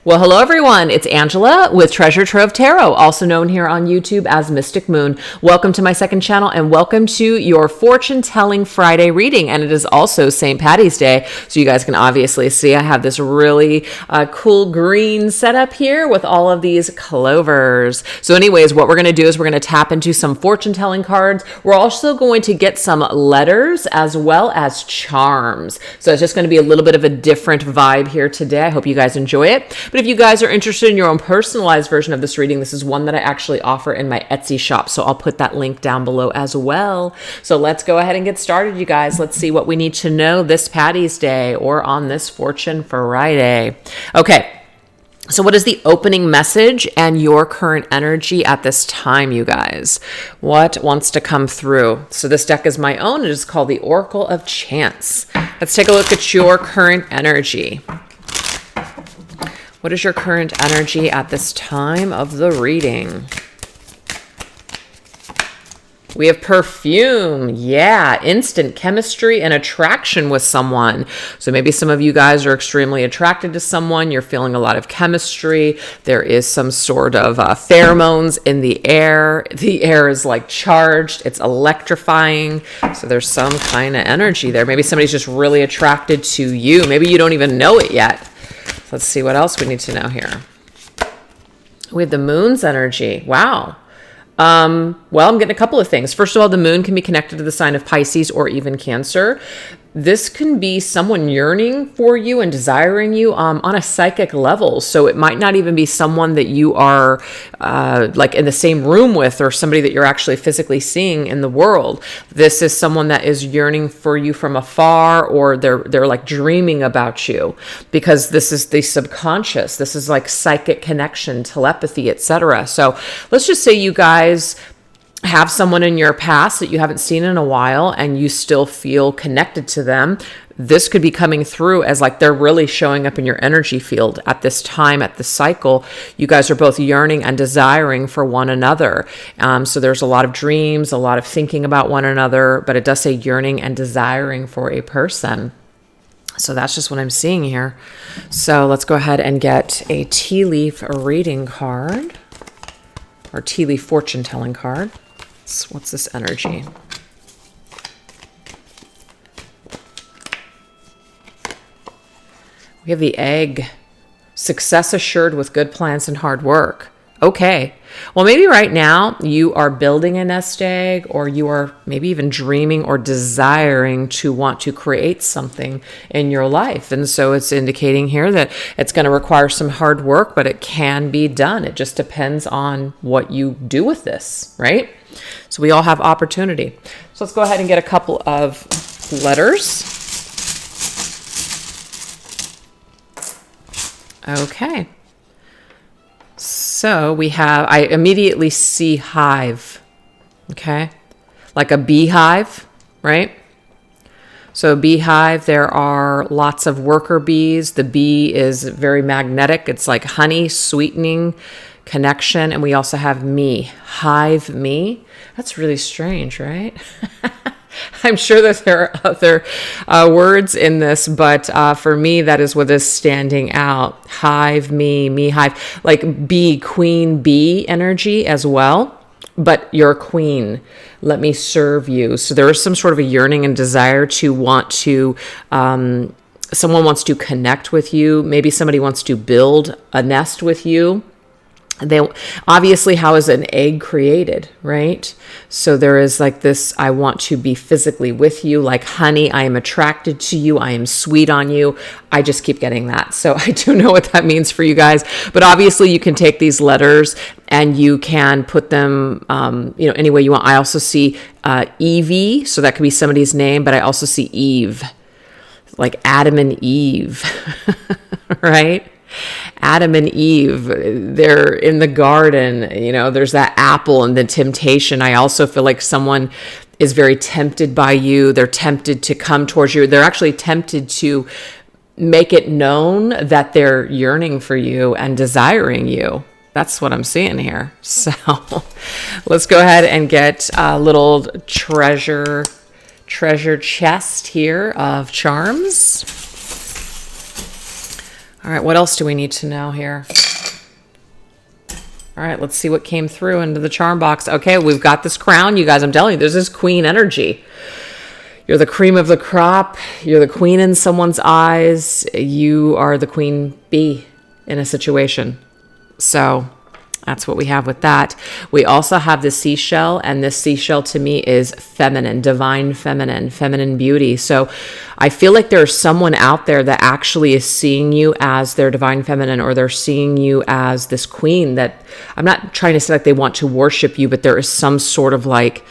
Well, hello everyone. It's Angela with Treasure Trove Tarot, also known here on YouTube as Mystic Moon. Welcome to my second channel and welcome to your Fortune Telling Friday reading. And it is also St. Patty's Day. So you guys can obviously see I have this really cool green setup here with all of these clovers. So anyways, what we're going to do is we're going to tap into some fortune telling cards. We're also going to get some letters as well as charms. So it's just going to be a little bit of a different vibe here today. I hope you guys enjoy it. But if you guys are interested in your own personalized version of this reading, this is one that I actually offer in my Etsy shop. So I'll put that link down below as well. So let's go ahead and get started, you guys. Let's see what we need to know this Patty's Day or on this Fortune Friday. Okay. So what is the opening message and your current energy at this time, you guys? What wants to come through? So this deck is my own. It is called the Oracle of Chance. Let's take a look at your current energy. What is your current energy at this time of the reading? We have perfume. Yeah, instant chemistry and attraction with someone. So maybe some of you guys are extremely attracted to someone. You're feeling a lot of chemistry. There is some sort of pheromones in the air. The air is like charged. It's electrifying. So there's some kind of energy there. Maybe somebody's just really attracted to you. Maybe you don't even know it yet. Let's see what else we need to know here. We have the moon's energy. Wow. Well, I'm getting a couple of things. First of all, the moon can be connected to the sign of Pisces or even Cancer. This can be someone yearning for you and desiring you on a psychic level. So it might not even be someone that you are like in the same room with or somebody that you're actually physically seeing in the world. This is someone that is yearning for you from afar, or they're like dreaming about you, because this is the subconscious. This is like psychic connection, telepathy, etc. So let's just say you guys have someone in your past that you haven't seen in a while and you still feel connected to them. This could be coming through as like they're really showing up in your energy field at this time, at this cycle. You guys are both yearning and desiring for one another. So there's a lot of dreams, a lot of thinking about one another, but it does say yearning and desiring for a person. So that's just what I'm seeing here. So let's go ahead and get a tea leaf reading card, or tea leaf fortune telling card. What's this energy? We have the egg. Success assured with good plans and hard work. Okay. Well, maybe right now you are building a nest egg, or you are maybe even dreaming or desiring to want to create something in your life. And so it's indicating here that it's going to require some hard work, but it can be done. It just depends on what you do with this, right? So we all have opportunity. So let's go ahead and get a couple of letters. Okay. So we have, I immediately see hive, okay? Like a beehive, right? So a beehive, there are lots of worker bees. The bee is very magnetic. It's like honey, sweetening, connection. And we also have me, hive me. That's really strange, right? I'm sure that there are other words in this, but for me, that is what is standing out. Hive, me, hive, like bee, queen bee energy as well, but you're a queen. Let me serve you. So there is some sort of a yearning and desire to want to, someone wants to connect with you. Maybe somebody wants to build a nest with you. They obviously, how is an egg created, right? So there is like this, I want to be physically with you, like honey, I am attracted to you, I am sweet on you. I just keep getting that. So I do know what that means for you guys, but obviously you can take these letters and you can put them, any way you want. I also see Evie, so that could be somebody's name, but I also see Eve, like Adam and Eve, right? Adam and Eve, they're in the garden, there's that apple and the temptation. I also feel like someone is very tempted by you. They're tempted to come towards you. They're actually tempted to make it known that they're yearning for you and desiring you. That's what I'm seeing here. So let's go ahead and get a little treasure chest here of charms. All right, what else do we need to know here? All right, let's see what came through into the charm box. Okay, we've got this crown. You guys, I'm telling you, there's this queen energy. You're the cream of the crop. You're the queen in someone's eyes. You are the queen bee in a situation. So that's what we have with that. We also have the seashell, and this seashell to me is feminine, divine feminine beauty. So I feel like there's someone out there that actually is seeing you as their divine feminine, or they're seeing you as this queen that, I'm not trying to say like they want to worship you, but there is some sort of like,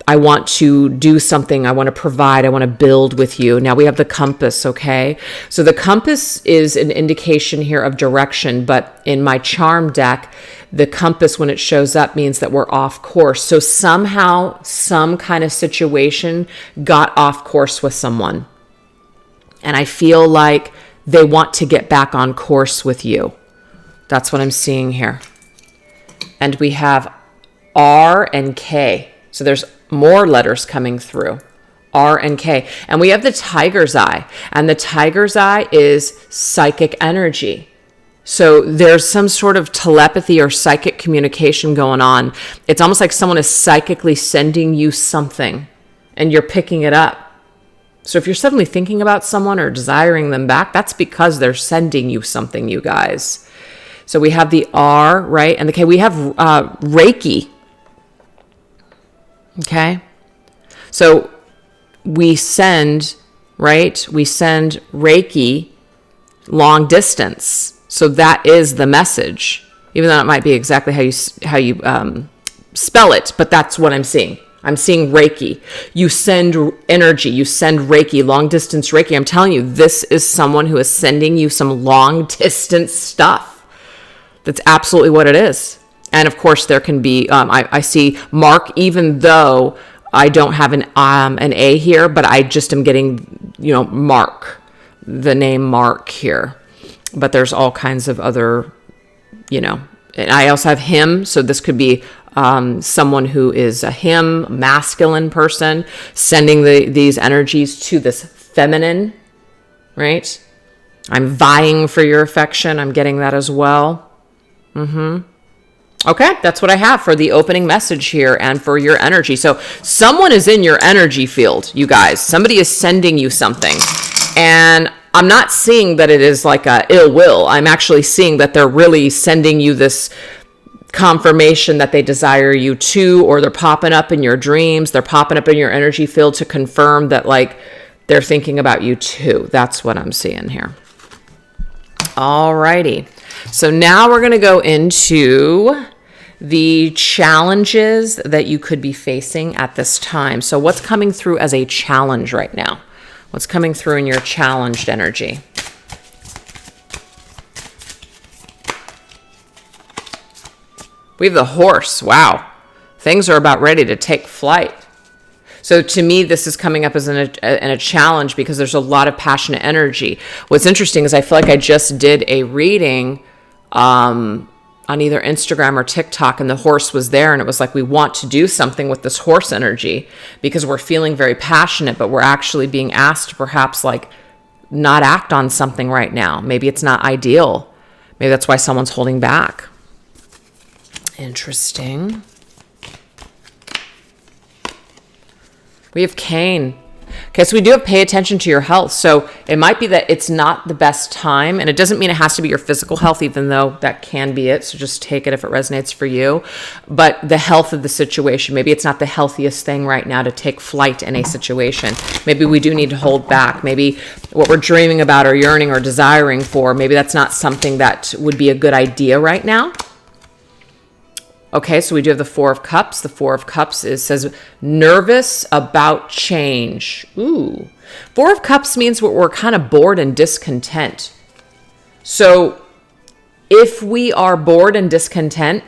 I want to do something. I want to provide. I want to build with you. Now we have the compass, okay? So the compass is an indication here of direction, but in my charm deck, the compass, when it shows up, means that we're off course. So somehow, some kind of situation got off course with someone. And I feel like they want to get back on course with you. That's what I'm seeing here. And we have R and K. So there's more letters coming through. R and K. And we have the tiger's eye. And the tiger's eye is psychic energy. So there's some sort of telepathy or psychic communication going on. It's almost like someone is psychically sending you something and you're picking it up. So if you're suddenly thinking about someone or desiring them back, that's because they're sending you something, you guys. So we have the R, right? And the K. We have Reiki. Okay. So we send, right? We send Reiki long distance. So that is the message, even though it might be exactly how you spell it, but that's what I'm seeing. I'm seeing Reiki. You send energy. You send Reiki, long distance Reiki. I'm telling you, this is someone who is sending you some long distance stuff. That's absolutely what it is. And of course, there can be, I see Mark, even though I don't have an A here, but I just am getting, Mark, the name Mark here. But there's all kinds of other, and I also have him. So this could be someone who is a him, masculine person, sending these energies to this feminine, right? I'm vying for your affection. I'm getting that as well. Okay, that's what I have for the opening message here and for your energy. So someone is in your energy field, you guys. Somebody is sending you something. And I'm not seeing that it is like a ill will. I'm actually seeing that they're really sending you this confirmation that they desire you to, or they're popping up in your dreams. They're popping up in your energy field to confirm that like they're thinking about you too. That's what I'm seeing here. Alrighty. So now we're going to go into the challenges that you could be facing at this time. So what's coming through as a challenge right now? What's coming through in your challenged energy? We have the horse. Wow. Things are about ready to take flight. So to me, this is coming up as a challenge because there's a lot of passionate energy. What's interesting is I feel like I just did a reading on either Instagram or TikTok, and the horse was there, and it was like, we want to do something with this horse energy because we're feeling very passionate, but we're actually being asked to perhaps like not act on something right now. Maybe it's not ideal. Maybe that's why someone's holding back. Interesting. We have Cain. Okay, so we do have pay attention to your health. So it might be that it's not the best time, and it doesn't mean it has to be your physical health, even though that can be it. So just take it if it resonates for you. But the health of the situation, maybe it's not the healthiest thing right now to take flight in a situation. Maybe we do need to hold back. Maybe what we're dreaming about or yearning or desiring for, maybe that's not something that would be a good idea right now. Okay, so we do have the Four of Cups. The Four of Cups says nervous about change. Ooh. Four of Cups means we're kind of bored and discontent. So if we are bored and discontent,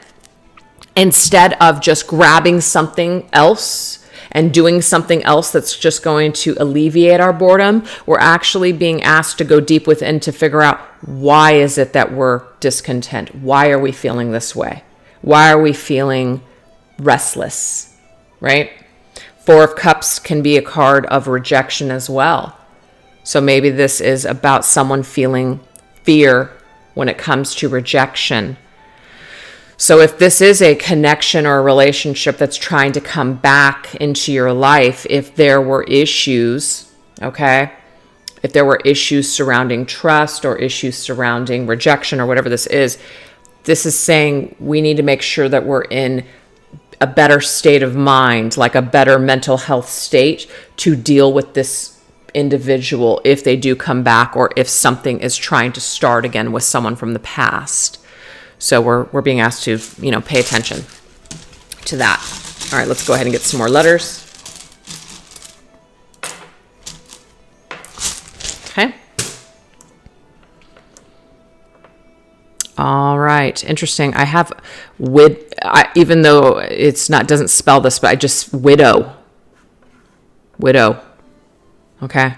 instead of just grabbing something else and doing something else that's just going to alleviate our boredom, we're actually being asked to go deep within to figure out, why is it that we're discontent? Why are we feeling this way? Why are we feeling restless, right? Four of Cups can be a card of rejection as well. So maybe this is about someone feeling fear when it comes to rejection. So if this is a connection or a relationship that's trying to come back into your life, if there were issues, okay, if there were issues surrounding trust or issues surrounding rejection or whatever this is saying we need to make sure that we're in a better state of mind, like a better mental health state to deal with this individual if they do come back or if something is trying to start again with someone from the past. So we're being asked to, pay attention to that. All right, let's go ahead and get some more letters. Okay. All right, interesting. I have even though it's not, doesn't spell this, but I just widow. Okay.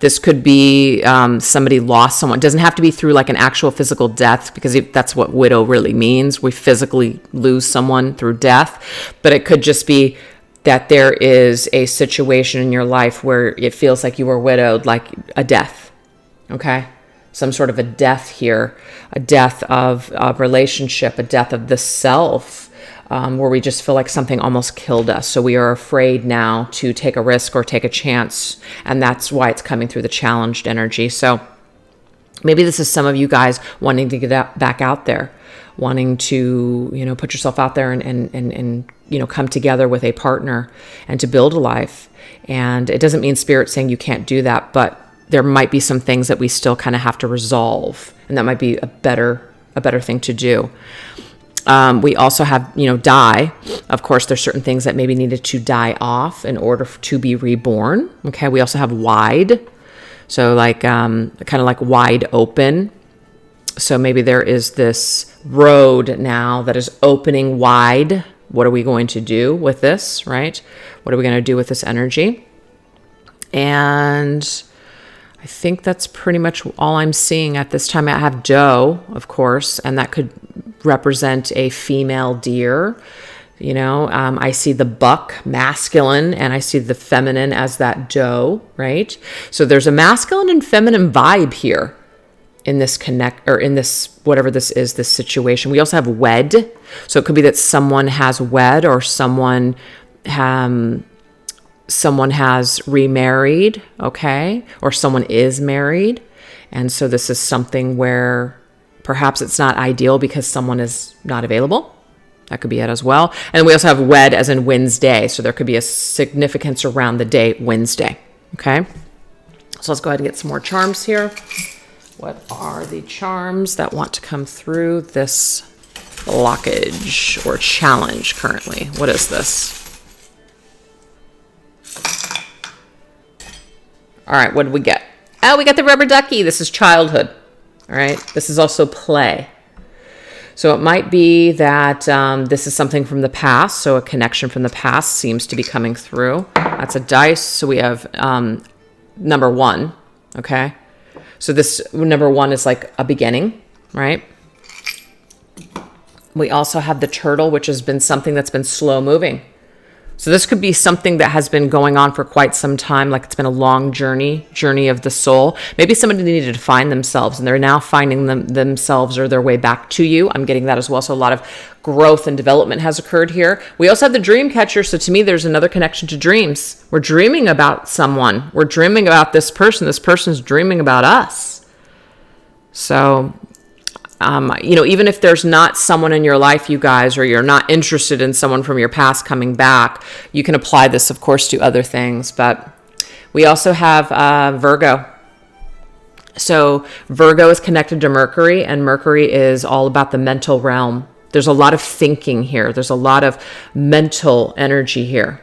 This could be somebody lost someone. It doesn't have to be through like an actual physical death, because that's what widow really means. We physically lose someone through death, but it could just be that there is a situation in your life where it feels like you were widowed, like a death. Okay. Some sort of a death here, a death of a relationship, a death of the self. Where we just feel like something almost killed us. So we are afraid now to take a risk or take a chance. And that's why it's coming through the challenged energy. So maybe this is some of you guys wanting to get back out there, wanting to, put yourself out there and come together with a partner and to build a life. And it doesn't mean Spirit saying you can't do that, but there might be some things that we still kind of have to resolve. And that might be a better thing to do. We also have, die. Of course, there's certain things that maybe needed to die off in order to be reborn. Okay. We also have wide. So like, kind of like wide open. So maybe there is this road now that is opening wide. What are we going to do with this, right? What are we going to do with this energy? And I think that's pretty much all I'm seeing at this time. I have doe, of course, and that could represent a female deer. I see the buck, masculine, and I see the feminine as that doe, right? So there's a masculine and feminine vibe here in this in this, whatever this is, this situation. We also have wed. So it could be that someone has wed or someone has remarried, okay? Or someone is married. And so this is something where perhaps it's not ideal because someone is not available. That could be it as well. And we also have wed as in Wednesday. So there could be a significance around the day Wednesday, okay? So let's go ahead and get some more charms here. What are the charms that want to come through this blockage or challenge currently? What is this? All right, what did we get? Oh, we got the rubber ducky. This is childhood. All right, this is also play. So it might be that this is something from the past. So a connection from the past seems to be coming through. That's a dice. So we have number 1. Okay. So this number 1 is like a beginning, right? We also have the turtle, which has been something that's been slow moving. So this could be something that has been going on for quite some time, like it's been a long journey of the soul. Maybe somebody needed to find themselves and they're now finding themselves or their way back to you. I'm getting that as well. So a lot of growth and development has occurred here. We also have the dream catcher. So to me, there's another connection to dreams. We're dreaming about someone. We're dreaming about this person. This person's dreaming about us. So even if there's not someone in your life, you guys, or you're not interested in someone from your past coming back, you can apply this, of course, to other things. But we also have Virgo. So Virgo is connected to Mercury, and Mercury is all about the mental realm. There's a lot of thinking here. There's a lot of mental energy here.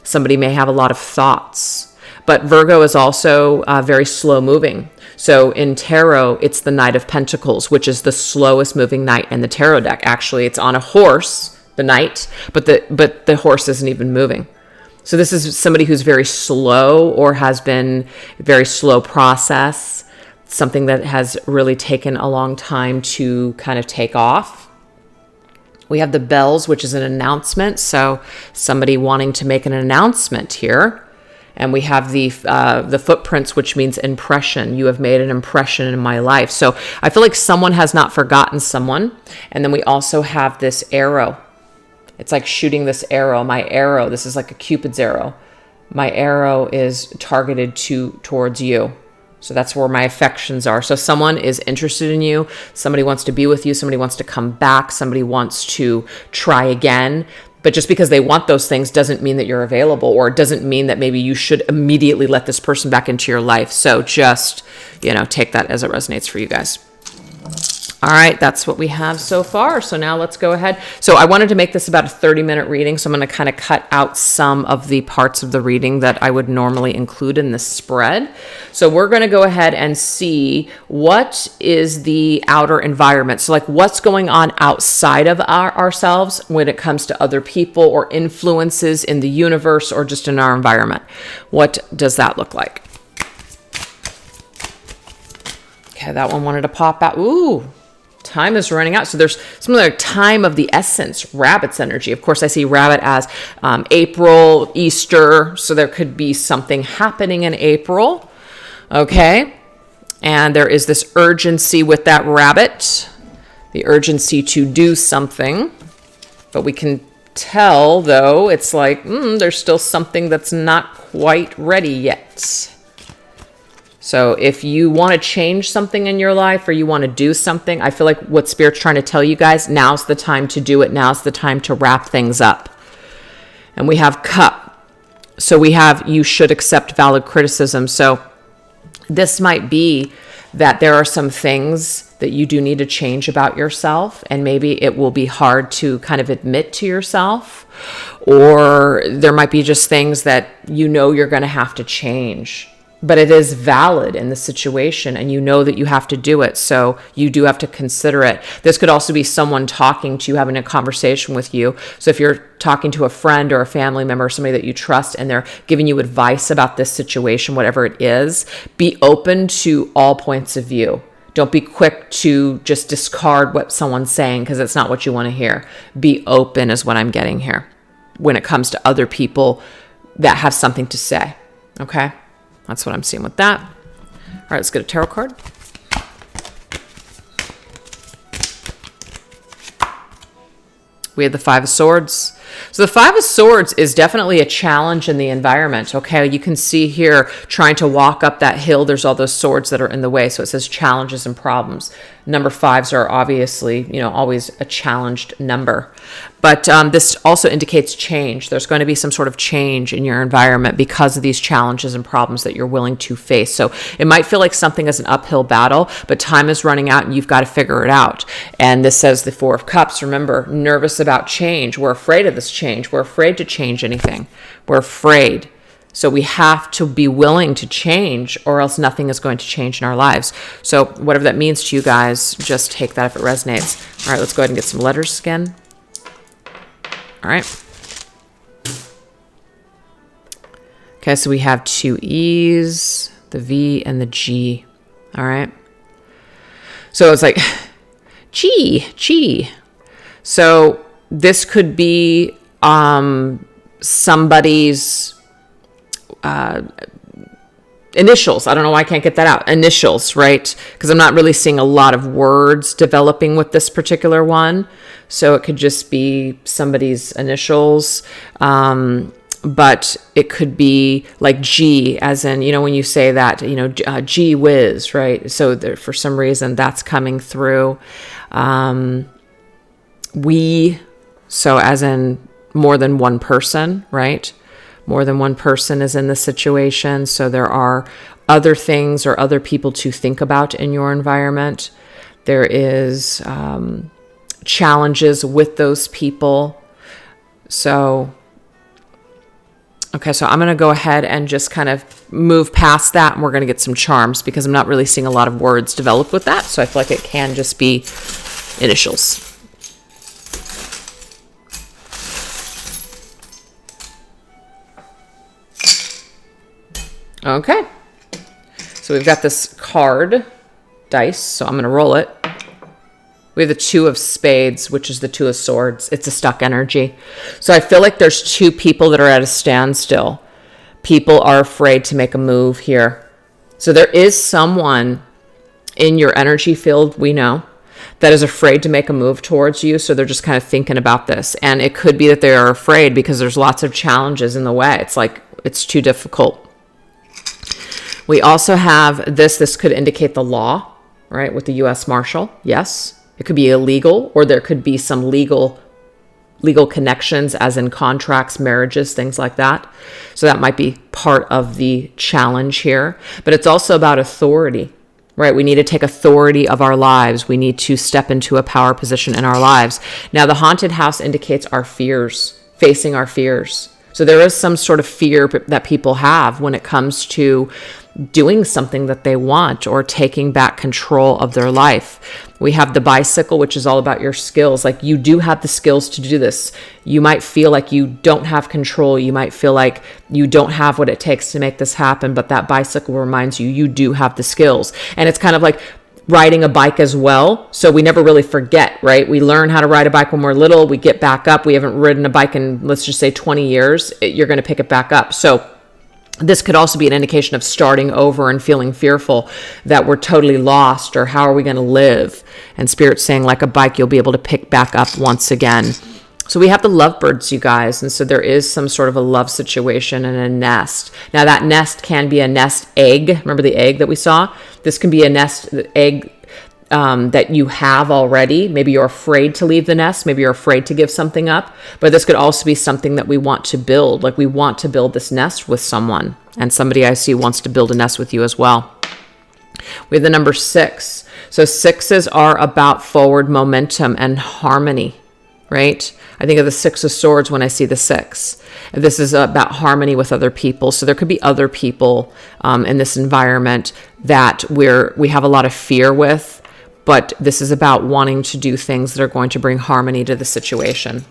Somebody may have a lot of thoughts. But Virgo is also very slow moving. So in tarot, it's the Knight of Pentacles, which is the slowest moving knight in the tarot deck. Actually, it's on a horse, the knight, but the horse isn't even moving. So this is somebody who's very slow or has been very slow process, something that has really taken a long time to kind of take off. We have the bells, which is an announcement. So somebody wanting to make an announcement here. And we have the footprints, which means impression. You have made an impression in my life. So I feel like someone has not forgotten someone. And then we also have this arrow. It's like shooting this arrow. My arrow, this is like a Cupid's arrow. My arrow is targeted towards you. So that's where my affections are. So someone is interested in you. Somebody wants to be with you. Somebody wants to come back. Somebody wants to try again. But just because they want those things doesn't mean that you're available, or it doesn't mean that maybe you should immediately let this person back into your life. So just, take that as it resonates for you guys. All right, that's what we have so far. So now let's go ahead. So I wanted to make this about a 30-minute reading. So I'm going to kind of cut out some of the parts of the reading that I would normally include in this spread. So we're going to go ahead and see what is the outer environment. So like what's going on outside of ourselves when it comes to other people or influences in the universe or just in our environment. What does that look like? Okay, that one wanted to pop out. Ooh. Time is running out. So there's something like time of the essence, rabbit's energy. Of course, I see rabbit as April, Easter. So there could be something happening in April. Okay. And there is this urgency with that rabbit, the urgency to do something. But we can tell, though, it's like there's still something that's not quite ready yet. So if you want to change something in your life or you want to do something, I feel like what Spirit's trying to tell you guys, now's the time to do it. Now's the time to wrap things up. And we have cup. So we have you should accept valid criticism. So this might be that there are some things that you do need to change about yourself, and maybe it will be hard to kind of admit to yourself, or there might be just things that you're going to have to change. But it is valid in the situation, and you know that you have to do it. So you do have to consider it. This could also be someone talking to you, having a conversation with you. So if you're talking to a friend or a family member, or somebody that you trust, and they're giving you advice about this situation, whatever it is, be open to all points of view. Don't be quick to just discard what someone's saying because it's not what you want to hear. Be open is what I'm getting here when it comes to other people that have something to say. Okay? That's what I'm seeing with that. All right, let's get a tarot card. We have the Five of Swords. So the Five of Swords is definitely a challenge in the environment. Okay, you can see here trying to walk up that hill. There's all those swords that are in the way. So it says challenges and problems. Number fives are obviously, always a challenged number. But this also indicates change. There's going to be some sort of change in your environment because of these challenges and problems that you're willing to face. So it might feel like something is an uphill battle, but time is running out and you've got to figure it out. And this says the Four of Cups. Remember, nervous about change. We're afraid of this change. We're afraid to change anything. We're afraid. So we have to be willing to change, or else nothing is going to change in our lives. So whatever that means to you guys, just take that if it resonates. All right, let's go ahead and get some letters again. All right. Okay, so we have two E's, the V, and the G. All right. So it's like, G. So this could be somebody's initials. I don't know why I can't get that out. Initials, right? Because I'm not really seeing a lot of words developing with this particular one. So it could just be somebody's initials. But it could be like G, as in, when you say that, gee whiz, right? So there, for some reason that's coming through. We, so as in more than one person, right? More than one person is in the situation. So there are other things or other people to think about in your environment. There is challenges with those people. So, okay, so I'm going to go ahead and just kind of move past that, and we're going to get some charms because I'm not really seeing a lot of words develop with that. So I feel like it can just be initials. Okay, so we've got this card, dice, so I'm going to roll it. We have the Two of Spades, which is the Two of Swords. It's a stuck energy. So I feel like there's two people that are at a standstill. people are afraid to make a move here. So there is someone in your energy field, we know, that is afraid to make a move towards you. So they're just kind of thinking about this. And it could be that they are afraid because there's lots of challenges in the way. It's like, it's too difficult. We also have this could indicate the law, right? With the U.S. Marshal. Yes. It could be illegal, or there could be some legal connections, as in contracts, marriages, things like that. So that might be part of the challenge here. But it's also about authority, right? We need to take authority of our lives. We need to step into a power position in our lives. Now, the haunted house indicates our fears, facing our fears. So there is some sort of fear that people have when it comes to doing something that they want or taking back control of their life. We have the bicycle, which is all about your skills. Like, you do have the skills to do this. You might feel like you don't have control. You might feel like you don't have what it takes to make this happen, but that bicycle reminds you, you do have the skills. And it's kind of like riding a bike as well. So we never really forget, right? We learn how to ride a bike when we're little. We get back up. We haven't ridden a bike in, let's just say, 20 years. You're going to pick it back up. So this could also be an indication of starting over and feeling fearful that we're totally lost, or how are we going to live? And Spirit's saying, like a bike, you'll be able to pick back up once again. So we have the lovebirds, you guys. And so there is some sort of a love situation and a nest. Now that nest can be a nest egg. Remember the egg that we saw? This can be a nest egg that you have already. Maybe you're afraid to leave the nest. Maybe you're afraid to give something up. But this could also be something that we want to build. Like, we want to build this nest with someone. And somebody I see wants to build a nest with you as well. We have the number 6. So 6s are about forward momentum and harmony, right? I think of the 6 of Swords when I see the 6. This is about harmony with other people. So there could be other people in this environment that we have a lot of fear with. But this is about wanting to do things that are going to bring harmony to the situation.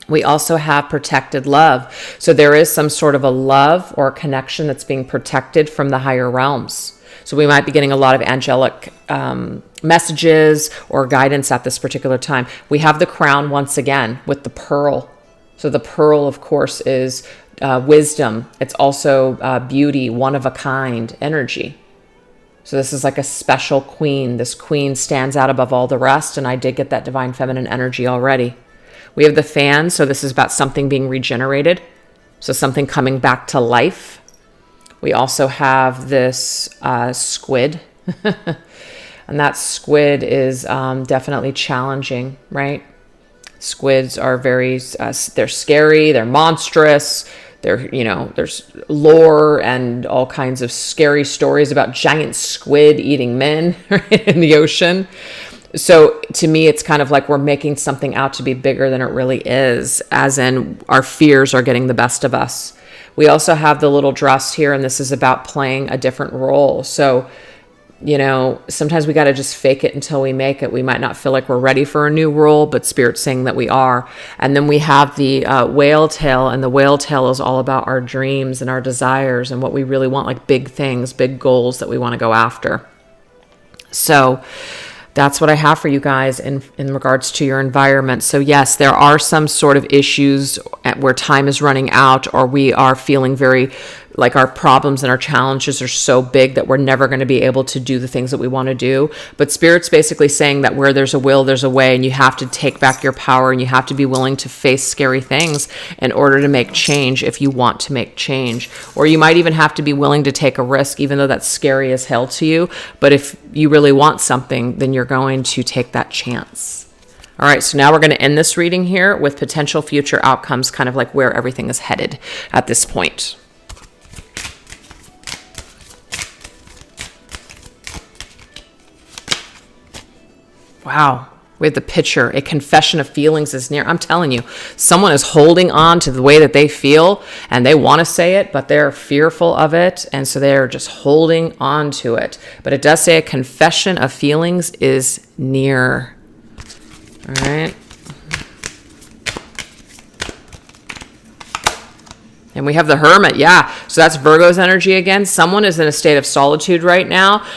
We also have protected love. So there is some sort of a love or a connection that's being protected from the higher realms. So we might be getting a lot of angelic messages or guidance at this particular time. We have the crown once again with the pearl. So the pearl, of course, is wisdom. It's also beauty, one of a kind energy. So this is like a special queen. This queen stands out above all the rest, and I did get that divine feminine energy already. We have the fan, so this is about something being regenerated, so something coming back to life. We also have this squid, and that squid is definitely challenging, right? Squids are they're scary, they're monstrous. There's lore and all kinds of scary stories about giant squid eating men right, in the ocean. So to me, it's kind of like we're making something out to be bigger than it really is, as in our fears are getting the best of us. We also have the little dress here, and this is about playing a different role. So, sometimes we got to just fake it until we make it. We might not feel like we're ready for a new role, but Spirit's saying that we are. And then we have the whale tail, and the whale tail is all about our dreams and our desires and what we really want, like big things, big goals that we want to go after. So that's what I have for you guys in regards to your environment. So yes, there are some sort of issues where time is running out, or we are feeling very like our problems and our challenges are so big that we're never going to be able to do the things that we want to do. But Spirit's basically saying that where there's a will, there's a way, and you have to take back your power, and you have to be willing to face scary things in order to make change if you want to make change. Or you might even have to be willing to take a risk, even though that's scary as hell to you. But if you really want something, then you're going to take that chance. All right, so now we're going to end this reading here with potential future outcomes, kind of like where everything is headed at this point. Wow. We have the picture. A confession of feelings is near. I'm telling you, someone is holding on to the way that they feel, and they want to say it, but they're fearful of it. And so they're just holding on to it. But it does say a confession of feelings is near. All right. And we have the Hermit. Yeah. So that's Virgo's energy again. Someone is in a state of solitude right now,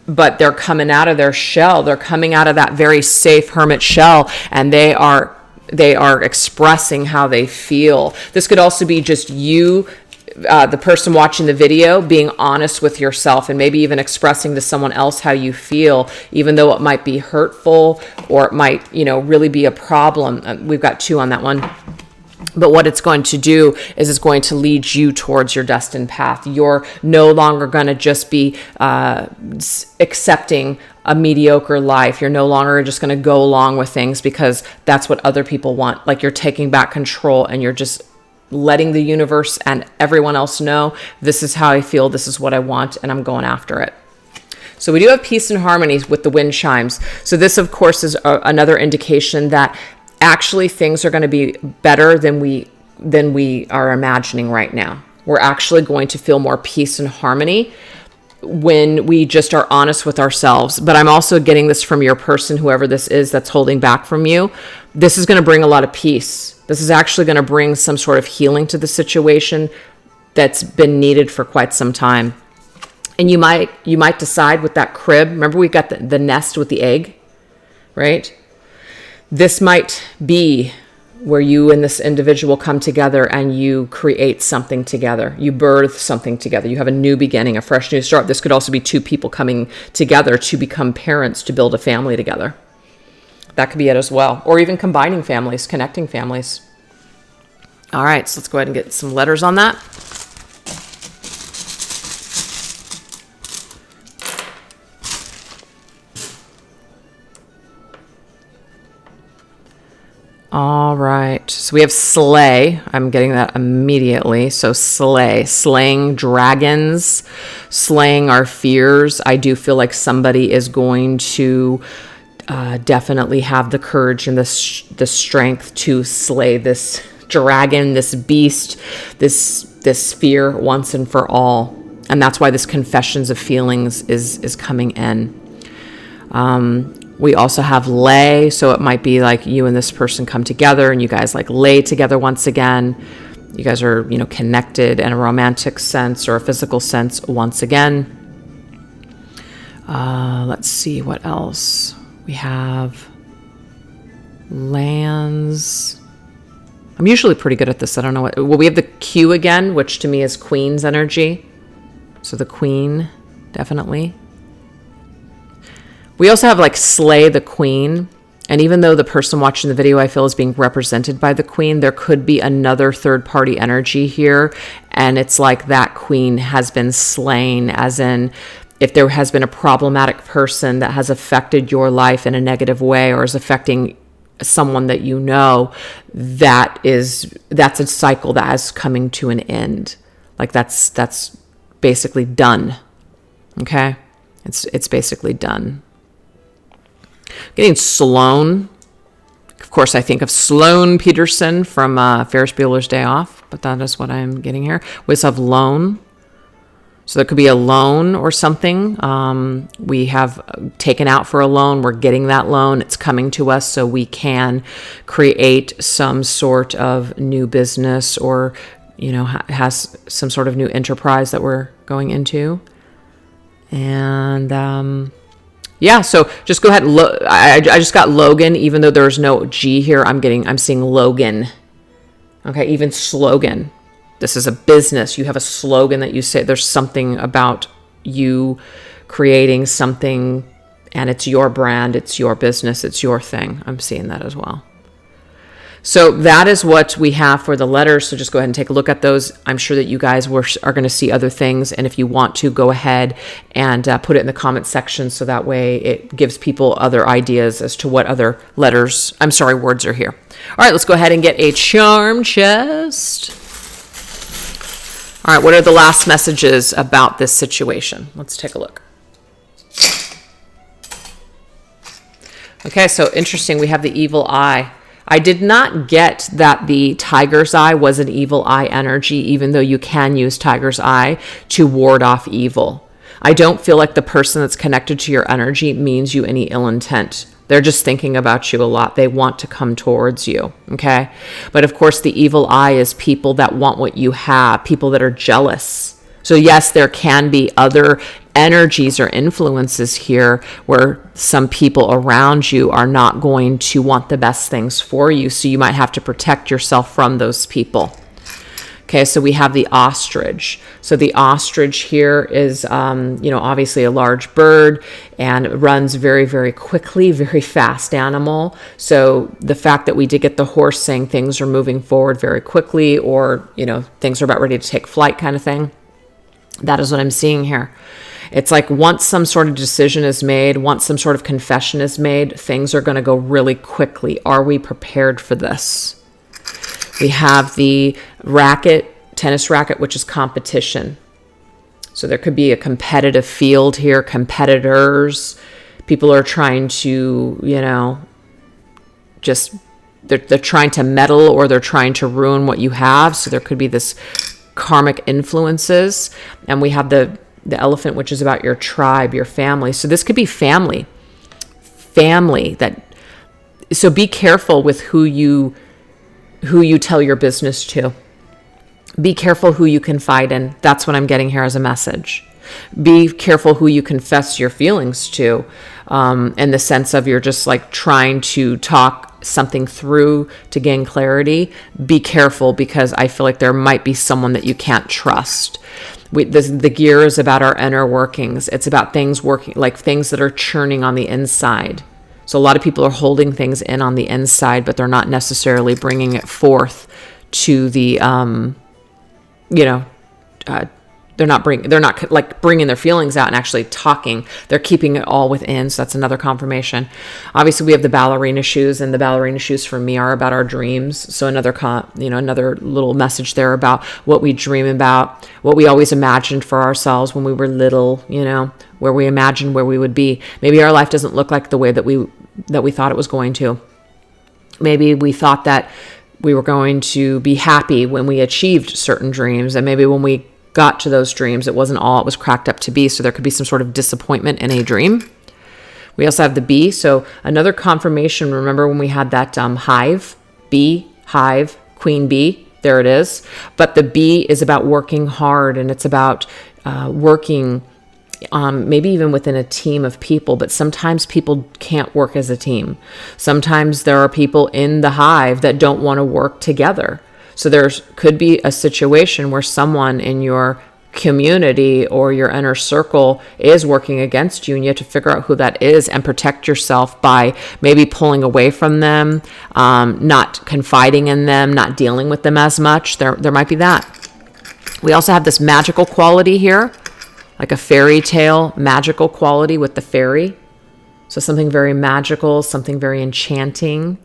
but they're coming out of their shell. They're coming out of that very safe hermit shell, and they are expressing how they feel. This could also be just you the person watching the video being honest with yourself and maybe even expressing to someone else how you feel, even though it might be hurtful or it might, really be a problem. We've got 2 on that one. But what it's going to do is it's going to lead you towards your destined path. You're no longer going to just be accepting a mediocre life. You're no longer just going to go along with things because that's what other people want. Like, you're taking back control and you're just letting the universe and everyone else know, this is how I feel, this is what I want, and I'm going after it. So we do have peace and harmony with the wind chimes. So this, of course, is another indication that actually things are going to be better than we are imagining right now. We're actually going to feel more peace and harmony when we just are honest with ourselves. But I'm also getting this from your person, whoever this is that's holding back from you. This is going to bring a lot of peace. This is actually going to bring some sort of healing to the situation that's been needed for quite some time. And you might decide with that crib, remember we got the nest with the egg, right? This might be where you and this individual come together and you create something together. You birth something together. You have a new beginning, a fresh new start. This could also be 2 people coming together to become parents, to build a family together. That could be it as well. Or even combining families, connecting families. All right, so let's go ahead and get some letters on that. All right, so we have slay. I'm getting that immediately. So slay, slaying dragons, slaying our fears. I do feel like somebody is going to definitely have the courage and the strength to slay this dragon, this beast, this fear once and for all. And that's why this confessions of feelings is coming in. We also have lay, so it might be like you and this person come together and you guys like lay together once again. You guys are, connected in a romantic sense or a physical sense once again. Let's see what else. We have lands. I'm usually pretty good at this. I don't know what. Well, we have the Q again, which to me is Queen's energy. So the Queen, definitely. We also have like slay the Queen. And even though the person watching the video I feel is being represented by the Queen, there could be another third party energy here. And it's like that Queen has been slain, as in if there has been a problematic person that has affected your life in a negative way or is affecting someone that you know, that's a cycle that is coming to an end. Like that's basically done. Okay? It's basically done. Getting Sloan. Of course, I think of Sloan Peterson from Ferris Bueller's Day Off, but that is what I'm getting here. We also have loan. So there could be a loan or something. We have taken out for a loan. We're getting that loan. It's coming to us so we can create some sort of new business or, has some sort of new enterprise that we're going into. And yeah, so just go ahead. I just got Logan, even though there's no G here. I'm seeing Logan. Okay, even slogan. This is a business. You have a slogan that you say. There's something about you creating something, and it's your brand, it's your business, it's your thing. I'm seeing that as well. So that is what we have for the letters. So just go ahead and take a look at those. I'm sure that you guys are going to see other things. And if you want to, go ahead and put it in the comment section. So that way it gives people other ideas as to what other words are here. All right, let's go ahead and get a charm chest. All right, what are the last messages about this situation? Let's take a look. Okay, so interesting. We have the evil eye. I did not get that the tiger's eye was an evil eye energy, even though you can use tiger's eye to ward off evil. I don't feel like the person that's connected to your energy means you any ill intent. They're just thinking about you a lot. They want to come towards you, okay? But of course, the evil eye is people that want what you have, people that are jealous. So yes, there can be other energies or influences here where some people around you are not going to want the best things for you. So you might have to protect yourself from those people. Okay, so we have the ostrich. So the ostrich here is, obviously a large bird and runs very, very quickly, very fast animal. So the fact that we did get the horse saying things are moving forward very quickly, or, things are about ready to take flight kind of thing, that is what I'm seeing here. It's like once some sort of decision is made, once some sort of confession is made, things are going to go really quickly. Are we prepared for this? We have the tennis racket, which is competition. So there could be a competitive field here, competitors. People are trying to, they're trying to meddle, or they're trying to ruin what you have. So there could be this karmic influences. And we have the elephant, which is about your tribe, your family. So this could be family. So be careful with who you tell your business to. Be careful who you confide in. That's what I'm getting here as a message. Be careful who you confess your feelings to, in the sense of you're just like trying to talk something through to gain clarity. Be careful, because I feel like there might be someone that you can't trust. The gear is about our inner workings. It's about things working, like things that are churning on the inside. So a lot of people are holding things in on the inside, but they're not necessarily bringing it forth to the, they're not like bringing their feelings out and actually talking. They're keeping it all within. So that's another confirmation. Obviously, we have the ballerina shoes, and the ballerina shoes for me are about our dreams. So another little message there about what we dream about, what we always imagined for ourselves when we were little, where we imagined where we would be. Maybe our life doesn't look like the way that we thought it was going to. Maybe we thought that we were going to be happy when we achieved certain dreams, and maybe when we got to those dreams, it wasn't all it was cracked up to be. So there could be some sort of disappointment in a dream. We also have the bee. So another confirmation. Remember when we had that hive, queen bee? There it is. But the bee is about working hard, and it's about working maybe even within a team of people. But sometimes people can't work as a team. Sometimes there are people in the hive that don't want to work together. So there could be a situation where someone in your community or your inner circle is working against you, and you have to figure out who that is and protect yourself by maybe pulling away from them, not confiding in them, not dealing with them as much. There might be that. We also have this magical quality here, like a fairy tale magical quality with the fairy. So something very magical, something very enchanting.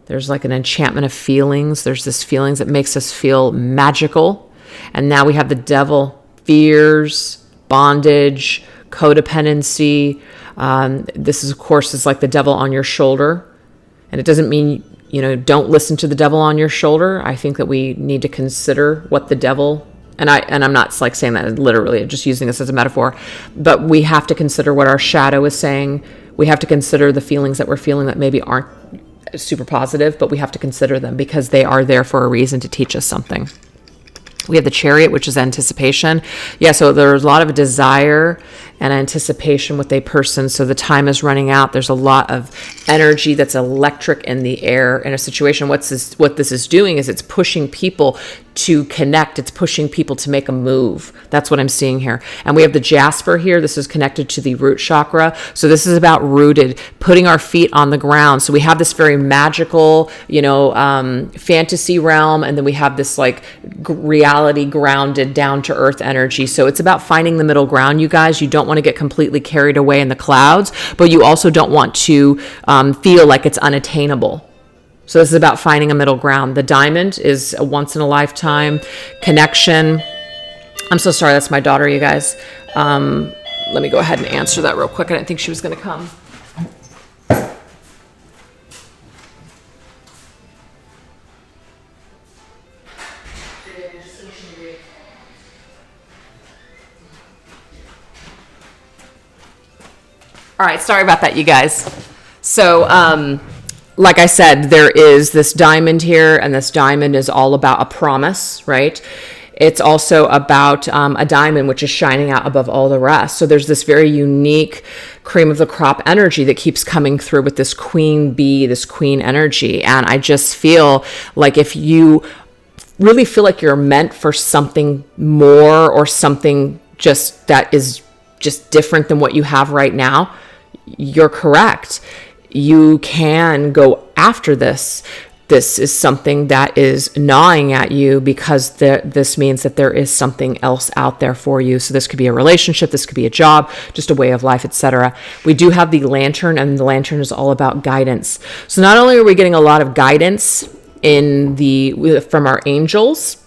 There's like an enchantment of feelings. There's this feelings that makes us feel magical. And now we have the devil, fears, bondage, codependency. This is, of course, is like the devil on your shoulder. And it doesn't mean, don't listen to the devil on your shoulder. I think that we need to consider what the devil, and I'm not like saying that literally, I'm just using this as a metaphor, but we have to consider what our shadow is saying. We have to consider the feelings that we're feeling that maybe aren't super positive, but we have to consider them because they are there for a reason, to teach us something. We have the chariot, which is anticipation. Yeah, so there's a lot of desire and anticipation with a person. So the time is running out. There's a lot of energy that's electric in the air in a situation. What this is doing is it's pushing people to connect. It's pushing people to make a move. That's what I'm seeing here. And we have the jasper here. This is connected to the root chakra. So this is about rooted, putting our feet on the ground. So we have this very magical, fantasy realm. And then we have this like reality grounded down to earth energy. So it's about finding the middle ground, you guys. You don't want to get completely carried away in the clouds, but you also don't want to feel like it's unattainable. So this is about finding a middle ground. The diamond is a once in a lifetime connection. I'm so sorry. That's my daughter, you guys. Let me go ahead and answer that real quick. I didn't think she was going to come. All right. Sorry about that, you guys. So, like I said, there is this diamond here, and this diamond is all about a promise, right? It's also about a diamond, which is shining out above all the rest. So there's this very unique cream of the crop energy that keeps coming through with this queen bee, this queen energy. And I just feel like if you really feel like you're meant for something more, or something just that is just different than what you have right now, you're correct. You can go after this. This is something that is gnawing at you, because this means that there is something else out there for you. So this could be a relationship, this could be a job, just a way of life, etc. We do have the lantern, and the lantern is all about guidance. So not only are we getting a lot of guidance from our angels,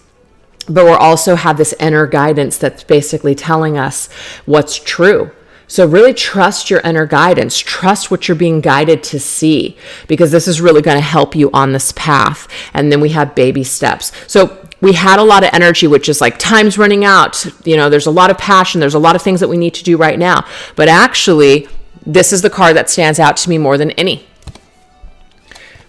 but we're also have this inner guidance that's basically telling us what's true. So really trust your inner guidance. Trust what you're being guided to see, because this is really going to help you on this path. And then we have baby steps. So we had a lot of energy, which is like time's running out. There's a lot of passion. There's a lot of things that we need to do right now. But actually, this is the card that stands out to me more than any.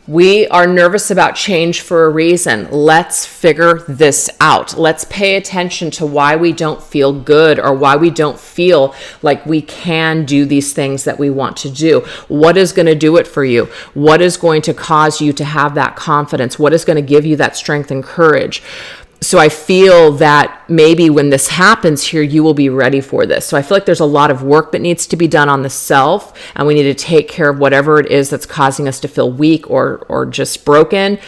We are nervous about change for a reason. Let's figure this out. Let's pay attention to why we don't feel good, or why we don't feel like we can do these things that we want to do. What is going to do it for you? What is going to cause you to have that confidence? What is going to give you that strength and courage? So I feel that maybe when this happens here, you will be ready for this. So I feel like there's a lot of work that needs to be done on the self, and we need to take care of whatever it is that's causing us to feel weak or just broken.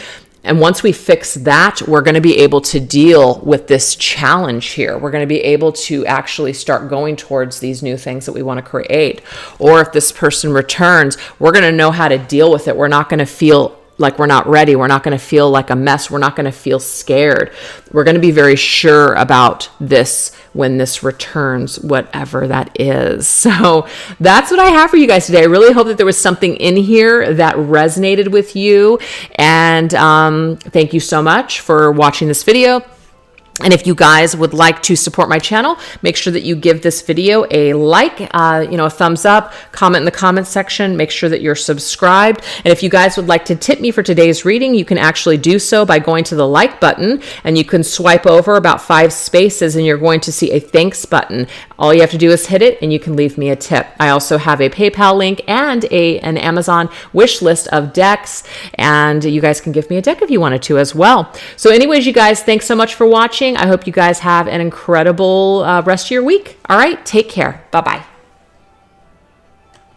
And once we fix that, we're going to be able to deal with this challenge here. We're going to be able to actually start going towards these new things that we want to create. Or if this person returns, we're going to know how to deal with it. We're not going to feel like we're not ready. We're not going to feel like a mess. We're not going to feel scared. We're going to be very sure about this when this returns, whatever that is. So that's what I have for you guys today. I really hope that there was something in here that resonated with you. And thank you so much for watching this video. And if you guys would like to support my channel, make sure that you give this video a like, a thumbs up, comment in the comments section, make sure that you're subscribed. And if you guys would like to tip me for today's reading, you can actually do so by going to the like button, and you can swipe over about 5 spaces and you're going to see a thanks button. All you have to do is hit it and you can leave me a tip. I also have a PayPal link and an Amazon wish list of decks, and you guys can give me a deck if you wanted to as well. So anyways, you guys, thanks so much for watching. I hope you guys have an incredible rest of your week. All right, take care. Bye-bye.